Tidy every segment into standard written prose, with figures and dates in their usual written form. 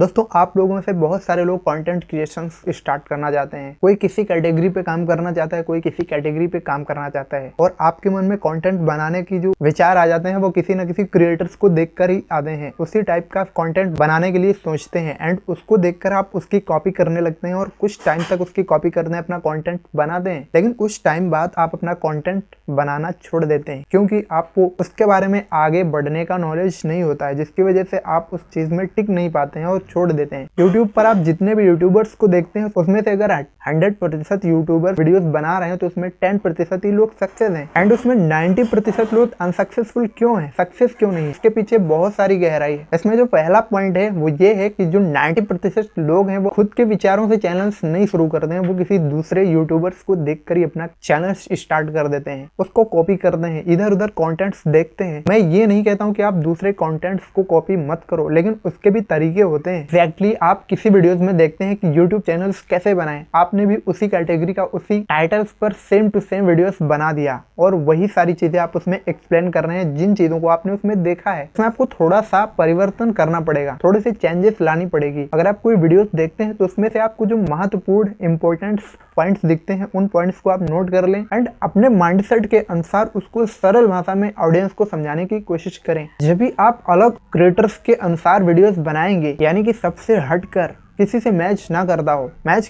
दोस्तों आप लोगों में से बहुत सारे लोग कंटेंट क्रिएशन स्टार्ट करना चाहते हैं। कोई किसी कैटेगरी पे काम करना चाहता है, कोई किसी कैटेगरी पे काम करना चाहता है और आपके मन में कंटेंट बनाने की जो विचार आ जाते हैं वो किसी न किसी क्रिएटर्स को देखकर ही आते हैं। उसी टाइप का कंटेंट बनाने के लिए सोचते हैं एंड उसको देखकर आप उसकी कॉपी करने लगते हैं और कुछ टाइम तक उसकी कॉपी करने अपना कॉन्टेंट बनाते हैं। लेकिन कुछ टाइम बाद आप अपना कॉन्टेंट बनाना छोड़ देते हैं क्योंकि आपको उसके बारे में आगे बढ़ने का नॉलेज नहीं होता है, जिसकी वजह से आप उस चीज में टिक नहीं पाते हैं और छोड़ देते हैं। यूट्यूब पर आप जितने भी यूट्यूबर्स को देखते हैं उसमें से अगर 100% यूट्यूबर वीडियोस बना रहे हैं तो उसमें 10% ही लोग सक्सेस हैं एंड उसमें 90% लोग अनसक्सेसफुल क्यों हैं, सक्सेस क्यों नहीं। इसके पीछे बहुत सारी गहराई है। इसमें जो पहला पॉइंट है वो ये है कि जो 90% लोग हैं वो खुद के विचारों से चैनल्स नहीं शुरू करते हैं, वो किसी दूसरे यूट्यूबर्स को देखकर ही अपना चैनल स्टार्ट कर देते हैं, उसको कॉपी करते हैं, इधर उधर कॉन्टेंट्स देखते हैं। मैं ये नहीं कहता हूँ कि आप दूसरे कॉन्टेंट्स को कॉपी मत करो, लेकिन उसके भी तरीके होते हैं। एग्जैक्टली आप किसी वीडियोस में देखते हैं कि यूट्यूब चैनल्स कैसे बनाएं, आपने भी उसी कैटेगरी का उसी टाइटल्स पर सेम टू सेम वीडियोस बना दिया और वही सारी चीजें आप उसमें एक्सप्लेन कर रहे हैं जिन चीजों को आपने उसमें देखा है। इसमें आपको थोड़ा सा परिवर्तन करना पड़ेगा, थोड़े से चेंजेस लानी पड़ेगी। अगर आप कोई वीडियोस देखते हैं तो उसमें से आपको जो महत्वपूर्ण इंपॉर्टेंट पॉइंट्स दिखते हैं उन पॉइंट्स को आप नोट कर लें एंड अपने माइंडसेट के अनुसार उसको सरल भाषा में ऑडियंस को समझाने की कोशिश करें। जब भी आप अलग क्रिएटर्स के अनुसार वीडियोस बनाएंगे, यानी कि सबसे हटकर किसी से मैच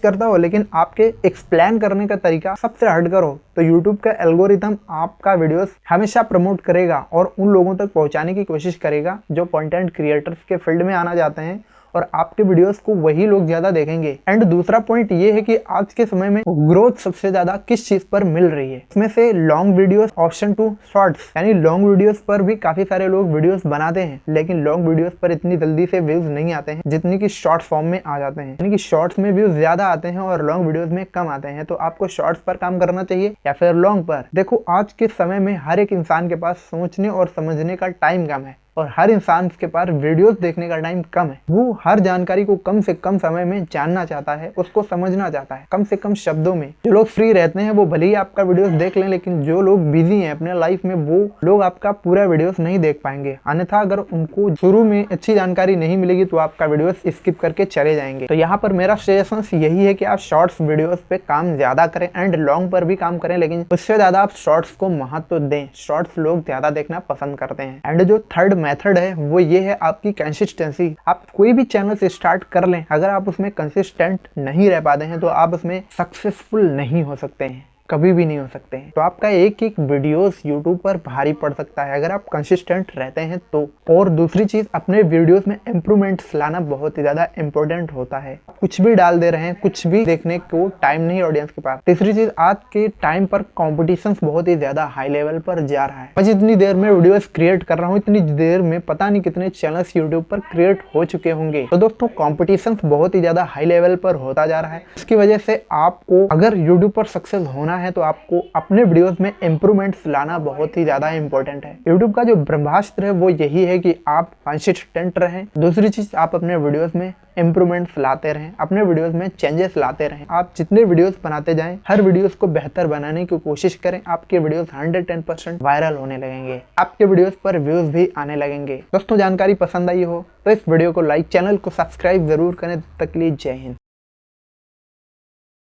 करता हो लेकिन आपके एक्सप्लेन करने का तरीका सबसे हटकर हो, तो YouTube का एल्गोरिथम आपका वीडियोस हमेशा प्रमोट करेगा और उन लोगों तक पहुंचाने की कोशिश करेगा जो कंटेंट क्रिएटर्स के फील्ड में आना चाहते हैं और आपके वीडियोस को वही लोग ज्यादा देखेंगे। एंड दूसरा पॉइंट ये है कि आज के समय में ग्रोथ सबसे ज्यादा किस चीज पर मिल रही है। इसमें से long videos option to shorts, यानी लॉन्ग वीडियोस पर भी काफी सारे लोग वीडियोस बनाते हैं लेकिन लॉन्ग वीडियोस पर इतनी जल्दी से व्यूज नहीं आते हैं जितनी कि शॉर्ट फॉर्म में आ जाते हैं। यानी कि शॉर्ट्स में व्यूज ज्यादा आते हैं और लॉन्ग वीडियोस में कम आते हैं। तो आपको शॉर्ट्स पर काम करना चाहिए या फिर लॉन्ग पर। देखो आज के समय में हर एक इंसान के पास सोचने और समझने का टाइम कम है और हर इंसान के पास वीडियोस देखने का टाइम कम है। वो हर जानकारी को कम से कम समय में जानना चाहता है, उसको समझना चाहता है कम से कम शब्दों में। जो लोग फ्री रहते हैं वो भले ही आपका वीडियोस देख लें, लेकिन जो लोग बिजी हैं अपने लाइफ में वो लोग आपका पूरा वीडियोस नहीं देख पाएंगे। अन्यथा अगर उनको शुरू में अच्छी जानकारी नहीं मिलेगी तो आपका वीडियोस स्किप करके चले जाएंगे। तो यहाँ पर मेरा सजेशन यही है कि आप शॉर्ट्स वीडियोस पे काम ज्यादा करें एंड लॉन्ग पर भी काम करें, लेकिन उससे ज्यादा आप शॉर्ट्स को महत्व दें। शॉर्ट्स लोग ज्यादा देखना पसंद करते हैं। एंड जो थर्ड मेथड है वो ये है आपकी कंसिस्टेंसी। आप कोई भी चैनल से स्टार्ट कर लें, अगर आप उसमें कंसिस्टेंट नहीं रह पाते हैं तो आप उसमें सक्सेसफुल नहीं हो सकते हैं, कभी भी नहीं हो सकते हैं। तो आपका एक एक वीडियोस यूट्यूब पर भारी पड़ सकता है अगर आप कंसिस्टेंट रहते हैं तो। और दूसरी चीज, अपने वीडियोस में इम्प्रूवमेंट्स लाना बहुत ही ज्यादा इंपॉर्टेंट होता है। कुछ भी डाल दे रहे हैं, कुछ भी देखने को टाइम नहीं ऑडियंस के पास। तीसरी चीज, आज के टाइम पर कॉम्पिटिशन बहुत ही ज्यादा हाई लेवल पर जा रहा है। मैं जितनी देर में वीडियोस क्रिएट कर रहा हूँ इतनी देर में पता नहीं कितने चैनल्स यूट्यूब पर क्रिएट हो चुके होंगे। तो दोस्तों कॉम्पिटिशन बहुत ही ज्यादा हाई लेवल पर होता जा रहा है। इसकी वजह से आपको अगर यूट्यूब पर सक्सेस होना है तो आपको अपने वीडियोस में इंप्रूवमेंट्स लाना बहुत ही ज्यादा इंपॉर्टेंट है। यूट्यूब का जो ब्रह्मास्त्र है वो यही है कि आप कंसिस्टेंट रहें। दूसरी चीज, आप अपने वीडियोस में इंप्रूवमेंट्स लाते रहें, अपने वीडियोस में चेंजेस लाते रहें। आप जितने वीडियोस बनाते जाएं, हर वीडियोस को बेहतर बनाने की कोशिश करें। आपके वीडियोस 110% वायरल होने लगेंगे, आपके वीडियोस पर व्यूज भी आने लगेंगे। दोस्तों जानकारी पसंद आई हो तो इस वीडियो को लाइक, चैनल को सब्सक्राइब जरूर करें। तब तक के लिए जय हिंद।